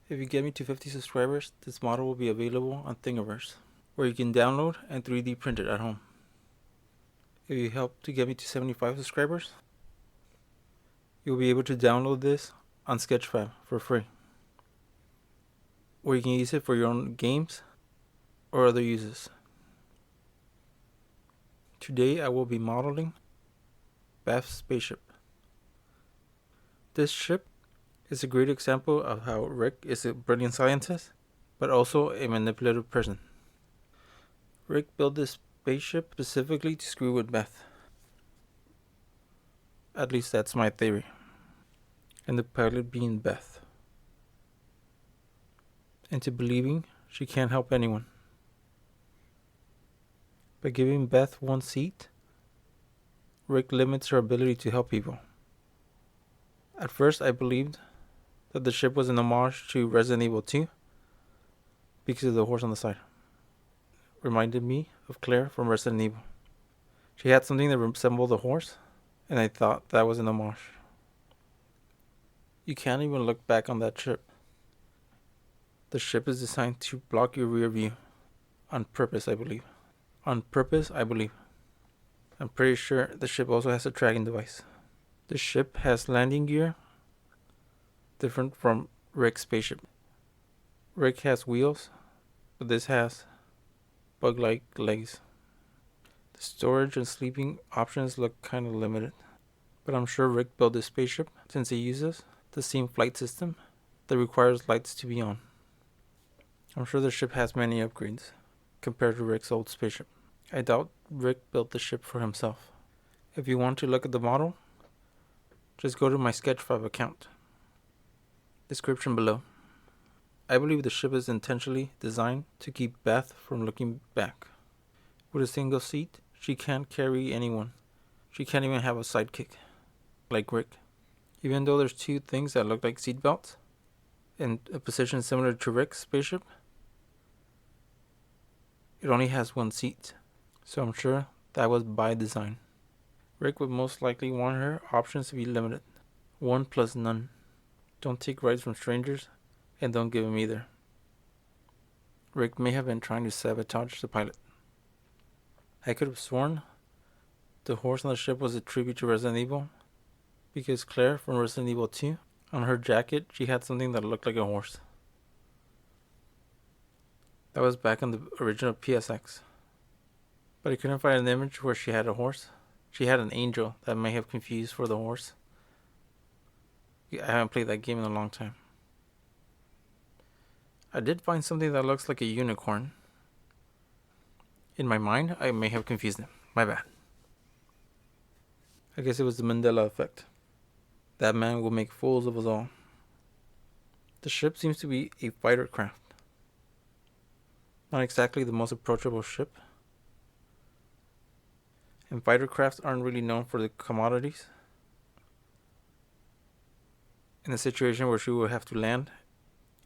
If you get me to 50 subscribers, this model will be available on Thingiverse, where you can download and 3D print it at home. If you help to get me to 75 subscribers, you'll be able to download this on Sketchfab for free, where you can use it for your own games or other uses. Today I will be modeling Beth's spaceship. This ship is a great example of how Rick is a brilliant scientist, but also a manipulative person. Rick built this spaceship specifically to screw with Beth. At least that's my theory. And the pilot being Beth. Into believing she can't help anyone. By giving Beth one seat, Rick limits her ability to help people. At first I believed that the ship was an homage to Resident Evil 2 because of the horse on the side. Reminded me of Claire from Resident Evil. She had something that resembled a horse, and I thought that was an homage. You can't even look back on that ship. The ship is designed to block your rear view. On purpose, I believe. On purpose, I believe. I'm pretty sure the ship also has a tracking device. The ship has landing gear different from Rick's spaceship. Rick has wheels, but this has bug-like legs. The storage and sleeping options look kind of limited, but I'm sure Rick built this spaceship since he uses the same flight system that requires lights to be on. I'm sure the ship has many upgrades compared to Rick's old spaceship. I doubt Rick built the ship for himself. If you want to look at the model, just go to my Sketchfab account. Description below. I believe the ship is intentionally designed to keep Beth from looking back. With a single seat, she can't carry anyone. She can't even have a sidekick, like Rick. Even though there's two things that look like seat belts, in a position similar to Rick's spaceship, it only has one seat, so I'm sure that was by design. Rick would most likely want her options to be limited. 1 plus none. Don't take rides from strangers, and don't give them either. Rick may have been trying to sabotage the pilot. I could have sworn the horse on the ship was a tribute to Resident Evil, because Claire from Resident Evil 2, on her jacket, she had something that looked like a horse. That was back on the original PSX. But I couldn't find an image where she had a horse. She had an angel that may have confused for the horse. I haven't played that game in a long time. I did find something that looks like a unicorn. In my mind, I may have confused them. My bad. I guess it was the Mandela effect. That man will make fools of us all. The ship seems to be a fighter craft. Not exactly the most approachable ship. And fighter crafts aren't really known for the commodities. In a situation where she will have to land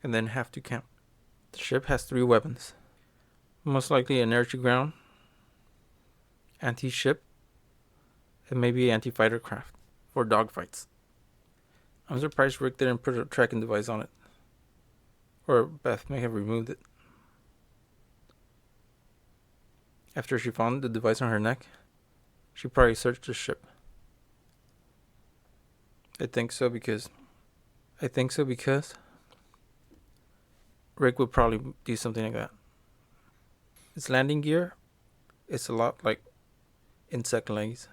and then have to camp. The ship has 3 weapons. Most likely an air-to-ground, anti-ship, and maybe anti-fighter craft for dogfights. I'm surprised Rick didn't put a tracking device on it. Or Beth may have removed it. After she found the device on her neck, she probably searched the ship. I think so because Rick would probably do something like that. Its landing gear is a lot like insect legs.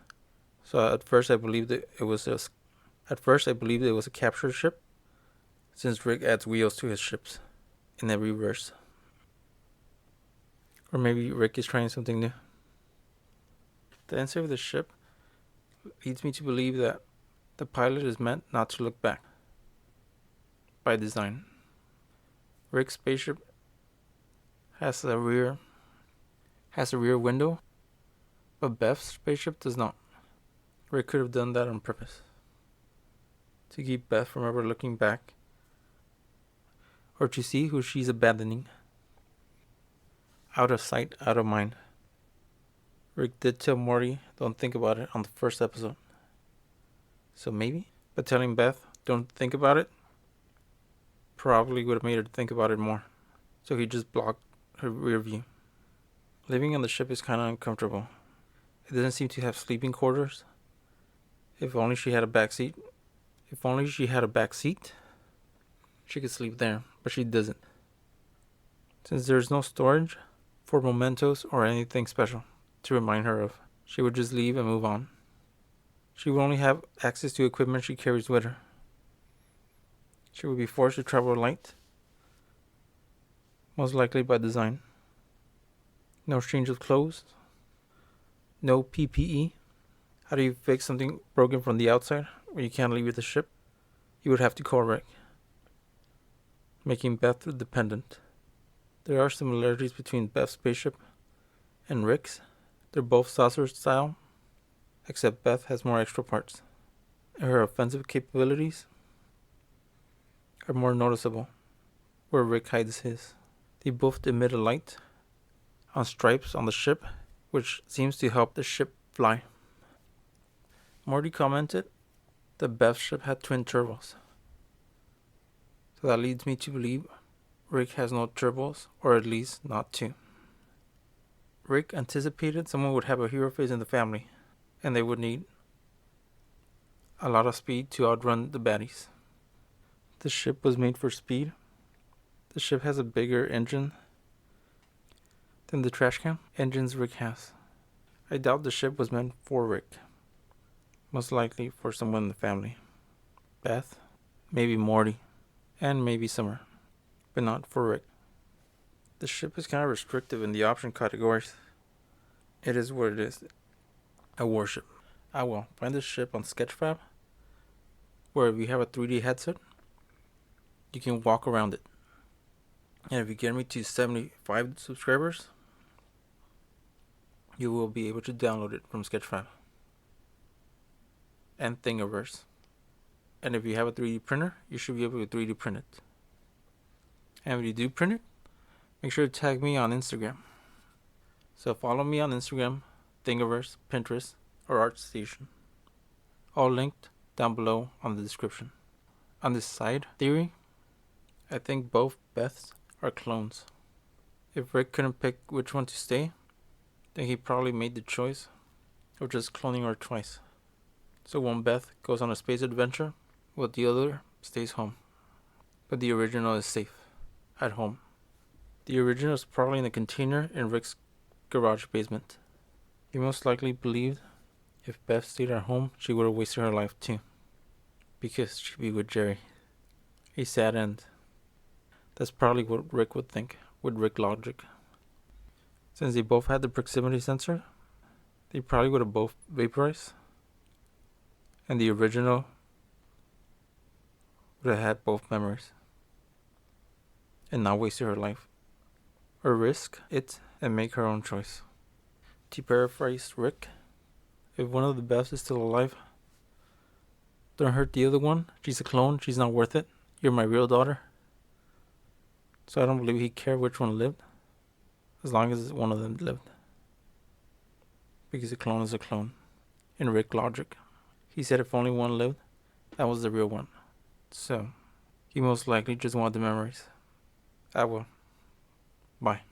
So at first I believed it was a capture ship, since Rick adds wheels to his ships in every verse. Or maybe Rick is trying something new. The answer of the ship leads me to believe that the pilot is meant not to look back. By design. Rick's spaceship has a rear window, but Beth's spaceship does not. Rick could have done that on purpose, to keep Beth from ever looking back, or to see who she's abandoning. Out of sight, out of mind. Rick did tell Morty, don't think about it, on the first episode. So maybe, by telling Beth, don't think about it, probably would have made her think about it more. So he just blocked her rear view. Living on the ship is kind of uncomfortable. It doesn't seem to have sleeping quarters. If only she had a back seat. She could sleep there, but she doesn't. Since there's no storage for mementos or anything special to remind her of, she would just leave and move on. She would only have access to equipment she carries with her. She would be forced to travel light, most likely by design. No change of clothes. No PPE. How do you fix something broken from the outside when you can't leave the ship? You would have to call Rick, making Beth dependent. There are similarities between Beth's spaceship and Rick's. They're both saucer style, except Beth has more extra parts. Her offensive capabilities are more noticeable, where Rick hides his. They both emit a light on stripes on the ship, which seems to help the ship fly. Morty commented that Beth's ship had twin turbos. So that leads me to believe Rick has no turbos, or at least not two. Rick anticipated someone would have a hero face in the family, and they would need a lot of speed to outrun the baddies. The ship was made for speed. The ship has a bigger engine than the trash can engines Rick has. I doubt the ship was meant for Rick. Most likely for someone in the family. Beth, maybe Morty, and maybe Summer, but not for Rick. The ship is kind of restrictive in the option categories. It is what it is. A warship. I will find this ship on Sketchfab, where if you have a 3D headset, you can walk around it. And if you get me to 75 subscribers, you will be able to download it from Sketchfab and Thingiverse. And if you have a 3D printer, you should be able to 3D print it. And if you do print it, make sure to tag me on Instagram. So follow me on Instagram, Thingiverse, Pinterest, or ArtStation. All linked down below on the description. On this side theory, I think both Beths are clones. If Rick couldn't pick which one to stay, then he probably made the choice of just cloning her twice. So one Beth goes on a space adventure, while the other stays home. But the original is safe, at home. The original is probably in a container in Rick's garage basement. He most likely believed if Beth stayed at home, she would have wasted her life too. Because she'd be with Jerry. A sad end. That's probably what Rick would think, with Rick logic. Since they both had the proximity sensor, they probably would have both vaporized. And the original would have had both memories. And not wasted her life. Or risk it and make her own choice. To paraphrase Rick, if one of the Beths is still alive, don't hurt the other one. She's a clone. She's not worth it. You're my real daughter. So I don't believe he cared which one lived, as long as one of them lived. Because a clone is a clone. In Rick logic, he said if only one lived, that was the real one. So, he most likely just wanted the memories. I will. Bye.